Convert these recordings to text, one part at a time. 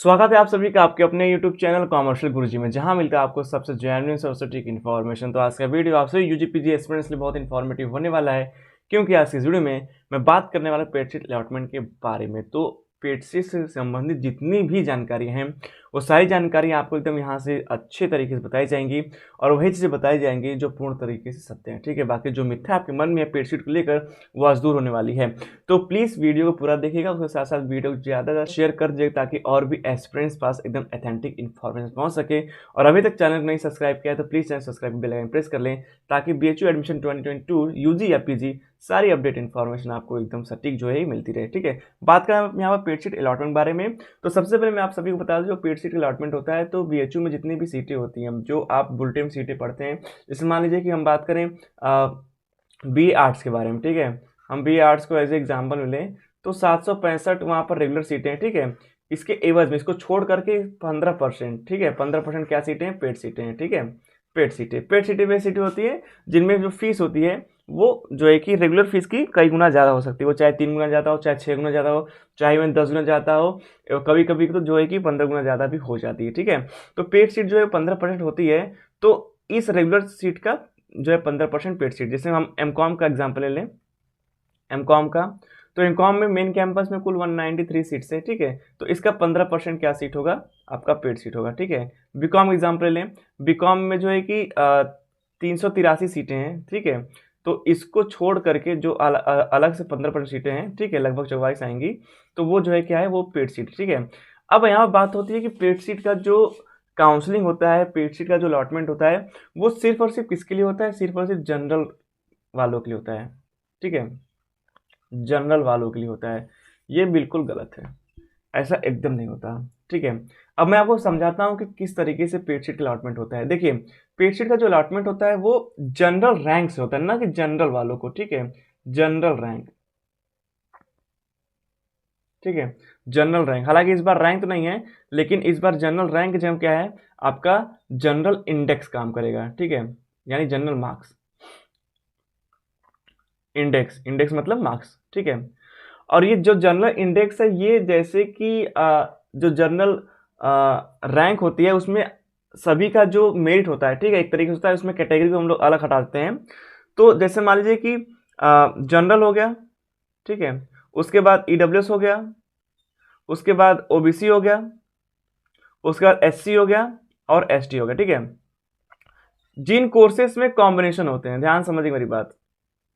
स्वागत है आप सभी का आपके अपने YouTube चैनल कॉमर्शियल गुरुजी में, जहां मिलता है आपको सबसे जेन्युइन सबसे ठीक इन्फॉर्मेशन। तो आज का वीडियो आप सभी यूजीपीजी एस्पिरेंट्स के लिए बहुत इन्फॉर्मेटिव होने वाला है, क्योंकि आज की इस वीडियो में मैं बात करने वाला पेडशीट अलॉटमेंट के बारे में। तो पेडशीट से संबंधित जितनी भी जानकारी हैं वो सारी जानकारी आपको एकदम यहाँ से अच्छे तरीके से बताई जाएंगी और वही चीज़ें बताई जाएंगी जो पूर्ण तरीके से सत्य हैं। ठीक है, बाकी जो मिथ्या आपके मन में है पेडशीट को लेकर वो आज दूर होने वाली है। तो प्लीज़ वीडियो को पूरा देखिएगा, उसके साथ साथ वीडियो को ज़्यादा से ज़्यादा शेयर कर दीजिए ताकि और भी एस्पिरेंट्स पास एकदम ऑथेंटिक इन्फॉर्मेशन पहुंच सके। और अभी तक चैनल को नहीं सब्सक्राइब किया है तो please channel subscribe bell icon press कर लें, ताकि बीएचयू एडमिशन 2022 यूजी या पीजी सारी अपडेट इन्फॉर्मेशन आपको एकदम सटीक जो है मिलती रहे। ठीक है, बात करें यहाँ पर पेडशीट अलॉटमेंट बारे में, तो सबसे पहले मैं आप सभी को बता दूं जो पेडशीट अलॉटमेंट होता है, तो बीएचयू में जितनी भी सीटें होती हैं जो आप बुलेटिन सीटें पढ़ते हैं, जैसे मान लीजिए कि हम बात करें बी आर्ट्स के बारे में। ठीक है, हम बी आर्ट्स को एज ए एग्जाम्पल लें तो 765 वहाँ पर रेगुलर सीटें हैं। ठीक है, इसके एवज में इसको छोड़ करके 15%, ठीक है, 15% क्या सीटें हैं, पेड सीटें हैं। ठीक है, पेड सीटें वे सीटें होती है जिनमें जो फीस होती है वो जो है कि रेगुलर फीस की कई गुना ज़्यादा हो सकती है। वो चाहे 3 गुना ज़्यादा हो, चाहे 6 गुना ज़्यादा हो, चाहे इवन 10 गुना ज़्यादा हो, कभी कभी तो जो है कि 15 गुना ज़्यादा भी हो जाती है। ठीक है, तो पेड सीट जो है 15% होती है। तो इस रेगुलर सीट का जो है 15% पेड सीट, जैसे हम एमकॉम का एग्जाम्पल ले लें, एमकॉम का, तो एमकॉम में मेन कैंपस में कुल 193 सीट्स है। ठीक है, तो इसका 15% क्या सीट होगा, आपका पेड सीट होगा। ठीक है, बीकॉम एग्जाम्पल ले लें, बीकॉम में जो है कि 383 सीटें हैं। ठीक है, तो इसको छोड़ करके जो अलग से 15% सीटें हैं, ठीक है, लगभग 44 आएंगी, तो वो जो है क्या है, वो पेड सीट। ठीक है, अब यहाँ बात होती है कि पेड सीट का जो काउंसलिंग होता है, पेड सीट का जो अलॉटमेंट होता है, वो सिर्फ और सिर्फ किसके लिए होता है, सिर्फ और सिर्फ जनरल वालों के लिए होता है। ठीक है, जनरल वालों के लिए होता है। ये बिल्कुल गलत है, ऐसा एकदम नहीं होता। ठीक है, अब मैं आपको समझाता हूँ कि किस तरीके से पेडशीट का अलॉटमेंट होता है। देखिए, पेडशीट का जो अलॉटमेंट होता है वो जनरल रैंक से होता है, ना कि जनरल वालों को। ठीक है, जनरल रैंक, ठीक है, जनरल रैंक। हालांकि इस बार रैंक तो नहीं है, लेकिन इस बार जनरल रैंक जो क्या है, आपका जनरल इंडेक्स काम करेगा। ठीक है, यानी जनरल मार्क्स, इंडेक्स, इंडेक्स मतलब मार्क्स। ठीक है, और ये जो जनरल इंडेक्स है, ये जैसे कि जो जनरल रैंक होती है उसमें सभी का जो मेरिट होता है, ठीक है, एक तरीके से होता है, उसमें कैटेगरी को हम लोग अलग हटा देते हैं। तो जैसे मान लीजिए कि जनरल हो गया, ठीक है, उसके बाद ईडब्ल्यूएस हो गया, उसके बाद ओबीसी हो गया, उसके बाद एससी हो गया और एसटी हो गया। ठीक है, जिन कोर्सेस में कॉम्बिनेशन होते हैं, ध्यान समझिए मेरी बात,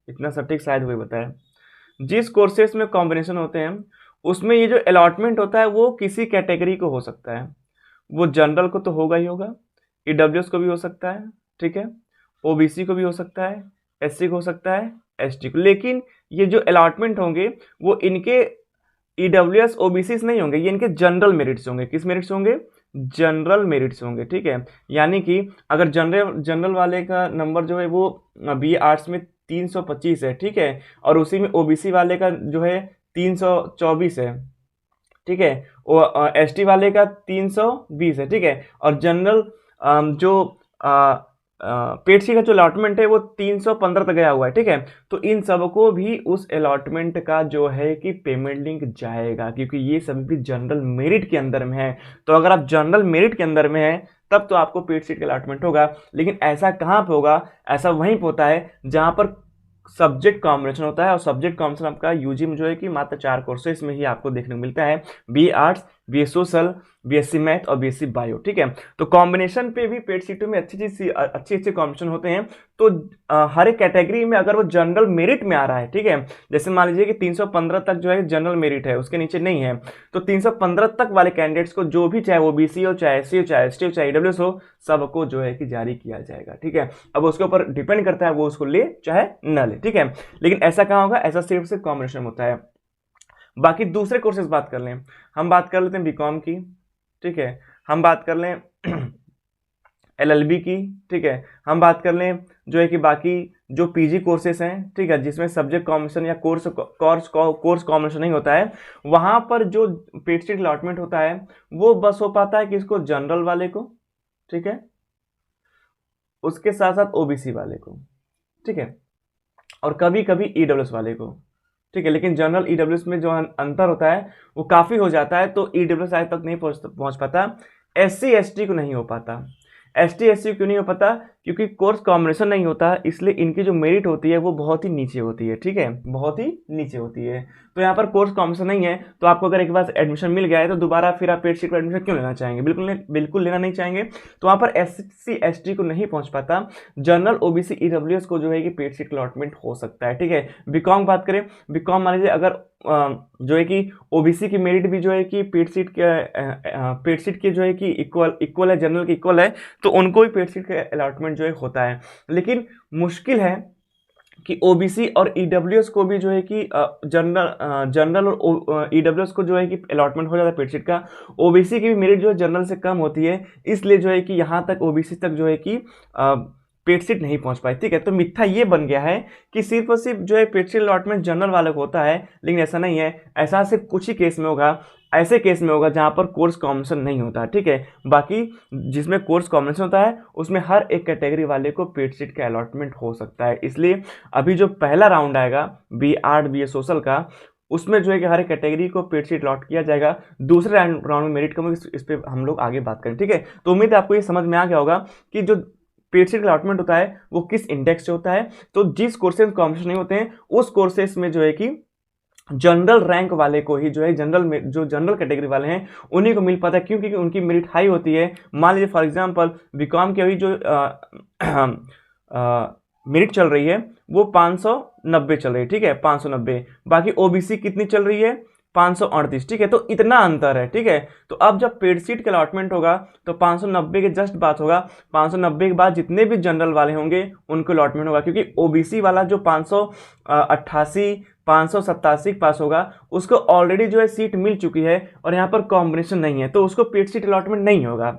इतना सटीक शायद वही बताया, जिस कोर्सेस में कॉम्बिनेशन होते हैं उसमें ये जो अलॉटमेंट होता है वो किसी कैटेगरी को हो सकता है। वो जनरल को तो होगा ही होगा, ईडब्ल्यूएस को भी हो सकता है, ठीक है, ओबीसी को भी हो सकता है, एससी को हो सकता है, एसटी को। लेकिन ये जो अलॉटमेंट होंगे वो इनके ईडब्ल्यूएस ओबीसी नहीं होंगे, ये इनके जनरल मेरिट्स होंगे। किस मेरिट्स होंगे, जनरल मेरिट्स होंगे। ठीक है, यानी कि अगर जनरल जनरल वाले का नंबर जो है वो बी आर्ट्स में 325 है, ठीक है, और उसी में ओबीसी वाले का जो है 324 है, ठीक है, और एसटी वाले का 320 है, ठीक है, और जनरल जो पेडसी का जो अलॉटमेंट है वो 315 तक गया हुआ है। ठीक है, तो इन सबको भी उस अलॉटमेंट का जो है कि पेमेंट लिंक जाएगा, क्योंकि ये सभी भी जनरल मेरिट के अंदर में है। तो अगर आप जनरल मेरिट के अंदर में है तब तो आपको पेड सीट का अलॉटमेंट होगा। लेकिन ऐसा कहाँ पे होगा, ऐसा वहीं पे होता है जहां पर सब्जेक्ट कॉम्बिनेशन होता है, और सब्जेक्ट कॉम्बिनेशन आपका यूजी में जो है कि मात्र 4 कोर्सेज में ही आपको देखने को मिलता है, B arts, B social, BSc math और बीएससी बायो। ठीक है, तो कॉम्बिनेशन पे भी पेड सीटों में अच्छे अच्छे कॉम्बिनेशन होते हैं। तो हर एक कैटेगरी में अगर वो जनरल मेरिट में आ रहा है, ठीक है, जैसे मान लीजिए कि 315 तक जो है जनरल मेरिट है, उसके नीचे नहीं है, तो 315 तक वाले कैंडिडेट्स को जो भी, चाहे वो बीसी हो, चाहे एससी हो, चाहे एसटी हो, चाहे ईडब्ल्यूएस हो, सबको जो है कि जारी किया जाएगा। ठीक है, अब उसके ऊपर डिपेंड करता है वो उसको ले चाहे न ले। ठीक है, लेकिन ऐसा कहाँ होगा, ऐसा सिर्फ से कॉम्बिनेशन होता है। बाकी दूसरे कोर्सेज बात कर लें, हम बात कर लेते हैं बीकॉम की, ठीक है, हम बात कर लें एलएलबी की, ठीक है, हम बात कर लें जो है कि बाकी जो पीजी कोर्सेज हैं, ठीक है, जिसमें सब्जेक्ट कॉम्बिनेशन या कोर्स कॉम्बिनेशन नहीं होता है, वहां पर जो पेड सीट अलॉटमेंट होता है वो बस हो पाता है किसको, जनरल वाले को, ठीक है, उसके साथ साथ ओबीसी वाले को, ठीक है, और कभी कभी ईडब्ल्यूएस वाले को। ठीक है, लेकिन जनरल ईडब्ल्यूएस में जो अंतर होता है वो काफ़ी हो जाता है, तो ईडब्ल्यूएस आज तक नहीं पहुंच पाता, एससी एसटी को नहीं हो पाता। एसटी एससी क्यों नहीं हो पाता? क्योंकि कोर्स कॉम्बिनेशन नहीं होता, इसलिए इनकी जो मेरिट होती है वो बहुत ही नीचे होती है, ठीक है, बहुत ही नीचे होती है। तो यहाँ पर कोर्स कॉम्बिनेशन नहीं है, तो आपको अगर एक बार एडमिशन मिल गया है तो दोबारा फिर आप पेड सीट पर एडमिशन क्यों लेना चाहेंगे? बिल्कुल लेना नहीं चाहेंगे। तो वहाँ पर एससी एसटी को नहीं पहुँच पाता, जनरल ओबीसी ईडब्ल्यूएस को जो है कि पेड सीट अलॉटमेंट हो सकता है, ठीक है। बीकॉम बात करें, बीकॉम मान लीजिए अगर जो है कि ओबीसी की मेरिट भी जो है कि पेड सीट के जो है कि इक्वल है, जनरल की इक्वल है, तो उनको भी पेड सीट का अलॉटमेंट जो है होता है। लेकिन मुश्किल है कि ओबीसी और ईडब्ल्यूएस को भी जो है कि जनरल और ईडब्ल्यूएस को जो है कि अलॉटमेंट हो जाता है पेड सीट का। ओबीसी की भी मेरिट जो है जनरल से कम होती है, इसलिए जो है कि यहाँ तक ओबीसी तक जो है कि पेड सीट नहीं पहुंच पाई, ठीक है। तो मिथ्या ये बन गया है कि सिर्फ और सिर्फ जो है पेड सीट अलॉटमेंट जनरल वाले को होता है, लेकिन ऐसा नहीं है। ऐसा सिर्फ कुछ ही केस में होगा, ऐसे केस में होगा जहां पर कोर्स कॉम्बिनेशन नहीं होता, ठीक है। बाकी जिसमें कोर्स कॉम्बिनेशन होता है उसमें हर एक कैटेगरी वाले को पेड सीट का अलॉटमेंट हो सकता है। इसलिए अभी जो पहला राउंड आएगा बी आर्ट बी सोशल का, उसमें जो है कि हर एक कैटेगरी को पेड सीट अलॉट किया जाएगा। दूसरे राउंड में मेरिट कम, इस पर हम लोग आगे बात करें, ठीक है। तो उम्मीद है आपको ये समझ में आ गया होगा कि जो पेड सीट अलॉटमेंट होता है वो किस इंडेक्स से होता है। तो जिस कोर्सेज कॉम्बिनेशन नहीं होते हैं उस कोर्सेज में जो है कि जनरल रैंक वाले को ही जो है जो जनरल कैटेगरी वाले हैं उन्हीं को मिल पाता है, क्योंकि उनकी मेरिट हाई होती है। मान लीजिए फॉर एग्जांपल बीकॉम की अभी जो मेरिट चल रही है वो 590 चल रही है, ठीक है, 590। बाकी ओबीसी कितनी चल रही है? 538, ठीक है। तो इतना अंतर है, ठीक है। तो अब जब पेड सीट का अलॉटमेंट होगा तो 590 के जस्ट बात होगा, 590 के बाद जितने भी जनरल वाले होंगे उनको अलॉटमेंट होगा, क्योंकि ओबीसी वाला जो 588 587 पास होगा उसको ऑलरेडी जो है सीट मिल चुकी है और यहाँ पर कॉम्बिनेशन नहीं है, तो उसको पेड सीट अलॉटमेंट नहीं होगा।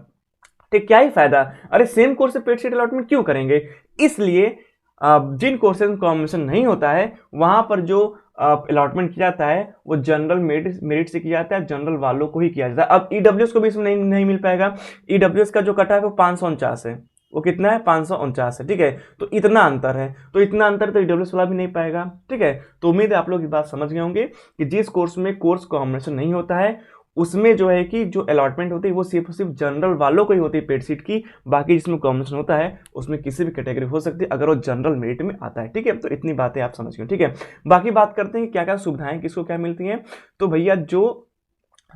ठीक, क्या ही फायदा, अरे सेम कोर्स से पेड सीट अलॉटमेंट क्यों करेंगे? इसलिए जिन कोर्सेज में कॉम्बिनेशन नहीं होता है वहां पर जो अलॉटमेंट किया जाता है वो जनरल मेरिट से किया जाता है, जनरल वालों को ही किया जाता है। अब ईडब्ल्यूएस को भी इसमें नहीं मिल पाएगा। ईडब्ल्यूएस का जो कटा है वो 549 है, वो कितना है? 549 है, ठीक है। तो इतना अंतर है, तो इतना अंतर तो ईडब्ल्यूएस वाला भी नहीं पाएगा, ठीक है। तो उम्मीद है आप लोग ये बात समझ गए होंगे कि जिस कोर्स में कोर्स कॉम्बिनेशन नहीं होता है उसमें जो है कि जो अलॉटमेंट होती है वो सिर्फ जनरल वालों को ही होती है पेड सीट की। बाकी जिसमें कॉम्बिनेशन होता है उसमें किसी भी कैटेगरी हो सकती है अगर वो जनरल मेरिट में आता है, ठीक है। तो इतनी बातें आप समझ गए, ठीक है। बाकी बात करते हैं क्या क्या सुविधाएं किसको क्या मिलती हैं। तो भैया जो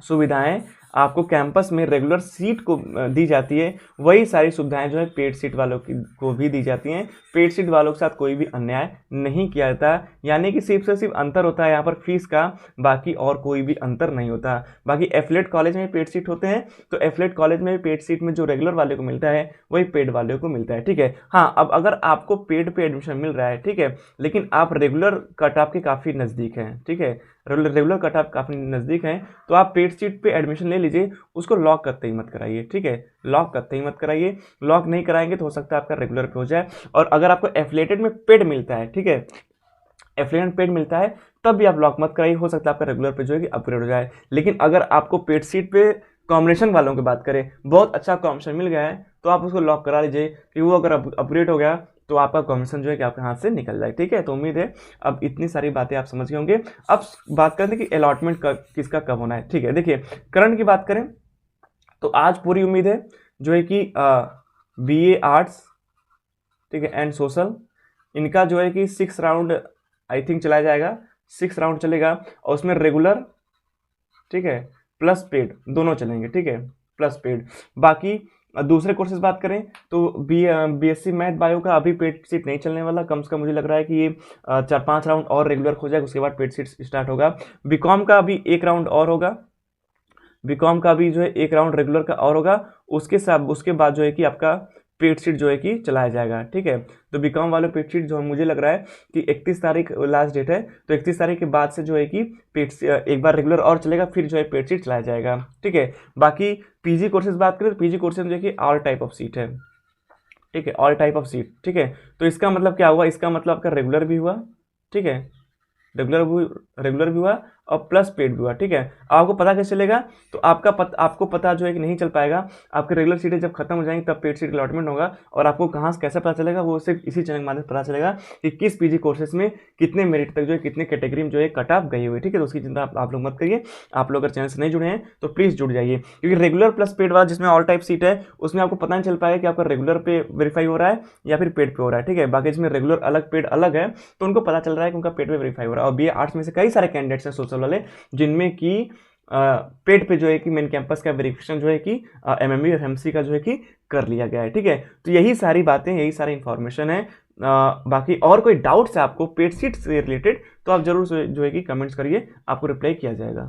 सुविधाएं आपको कैंपस में रेगुलर सीट को दी जाती है वही सारी सुविधाएं जो है पेड सीट वालों को भी दी जाती हैं। पेड सीट वालों के साथ कोई भी अन्याय नहीं किया जाता, यानी कि सिर्फ से सिर्फ अंतर होता है यहाँ पर फीस का, बाकी और कोई भी अंतर नहीं होता। बाकी एफिलेट कॉलेज में पेड सीट होते हैं, तो एफिलेट कॉलेज में पेड सीट में जो रेगुलर वाले को मिलता है वही पेड वाले को मिलता है, ठीक है। हाँ, अब अगर आपको पेड पे एडमिशन मिल रहा है, ठीक है, लेकिन आप रेगुलर कट ऑफ के काफ़ी नज़दीक हैं, ठीक है, रेगुलर कट ऑफ काफ़ी नज़दीक हैं, तो आप पेड सीट पे एडमिशन ले लीजिए, उसको लॉक करते ही मत कराइए, ठीक है, लॉक करते ही मत कराइए। लॉक नहीं कराएंगे तो हो सकता है आपका रेगुलर पे हो जाए। और अगर आपको एफिलिएटेड में पेड मिलता है, ठीक है, एफिलिएटेड पेड मिलता है तब भी आप लॉक मत कराइए, हो सकता है आपका रेगुलर पे जो है कि अपग्रेड हो जाए। लेकिन अगर आपको पेड सीट पे कॉम्बिनेशन वालों की बात करें बहुत अच्छा कॉम्बिनेशन मिल गया है तो आप उसको लॉक करा लीजिए कि वो अगर अपग्रेड हो गया तो आपका कॉम्बिनेशन जो है कि आपके हाथ से निकल जाए, ठीक है। तो उम्मीद है अब इतनी सारी बातें आप समझ गए होंगे। अब बात करते हैं कि अलॉटमेंट किसका कब होना है, ठीक है। देखिए करंट की बात करें तो आज पूरी उम्मीद है जो है कि बीए आर्ट्स, ठीक है, एंड सोशल, इनका जो है कि 6 राउंड आई थिंक चलाया जाएगा, 6 राउंड चलेगा और उसमें रेगुलर, ठीक है, प्लस पेड दोनों चलेंगे, ठीक है, प्लस पेड। बाकी दूसरे कोर्सेज बात करें तो बीएससी मैथ बायो का अभी पेड सीट नहीं चलने वाला, कम से कम मुझे लग रहा है कि ये 4-5 राउंड और रेगुलर हो जाएगा, उसके बाद पेड सीट स्टार्ट होगा। बीकॉम का अभी 1 राउंड और होगा, बीकॉम का भी जो है 1 राउंड रेगुलर का और होगा, उसके बाद जो है कि आपका पेड सीट जो है कि चलाया जाएगा, ठीक है। तो बीकॉम वाले पेड सीट जो मुझे लग रहा है कि 31 तारीख लास्ट डेट है, तो 31 तारीख के बाद से जो है कि एक बार रेगुलर और चलेगा, फिर जो है पेड सीट चलाया जाएगा, ठीक है। बाकी पीजी कोर्सेज बात करें तो पीजी कोर्सेज में जो है कि ऑल टाइप ऑफ सीट है, ठीक है, ऑल टाइप ऑफ सीट, ठीक है। तो इसका मतलब क्या हुआ? इसका मतलब आपका रेगुलर भी हुआ, ठीक है, रेगुलर भी हुआ और प्लस पेड भी हुआ, ठीक है। आपको पता कैसे चलेगा, तो आपको पता जो है कि नहीं चल पाएगा, आपके रेगुलर सीटें जब खत्म हो जाएंगी तब पेड सीट अलॉटमेंट होगा, और आपको कहाँ से कैसे पता चलेगा, वो सिर्फ इसी चैनल के माध्यम से पता चलेगा कि किस पीजी कोर्सेज में कितने मेरिट तक जो है, कितने कैटेगरी में जो है कट ऑफ गई हुई, ठीक है। तो उसकी चिंता आप लोग मत करिए। आप लोग अगर चैनल से नहीं जुड़े हैं तो प्लीज़ जुड़ जाइए, क्योंकि रेगुलर प्लस पेड वाला जिसमें ऑल टाइप सीट है उसमें आपको पता नहीं चल पाएगा कि आपका रेगुलर पे वेरीफाई हो रहा है या फिर पेड पे हो रहा है, ठीक है। बाकी जिसमें रेगुलर अलग पेड अलग है तो उनको पता चल रहा है कि उनका पेड पे वेरीफाई हो रहा है। और बीए आर्ट्स में से कई सारे कैंडिडेट्स हैं सोशल वाले जिनमें कि पेड पे जो है कि मेन कैंपस का वेरिफिकेशन जो है कि एमएमबी और एमसी का जो है कि कर लिया गया है, ठीक है। तो यही सारी बातें, यही सारी इंफॉर्मेशन है। बाकी और कोई डाउट्स है आपको पेड सीट से रिलेटेड तो आप जरूर जो है कि कमेंट्स करिए, आपको रिप्लाई किया जाएगा।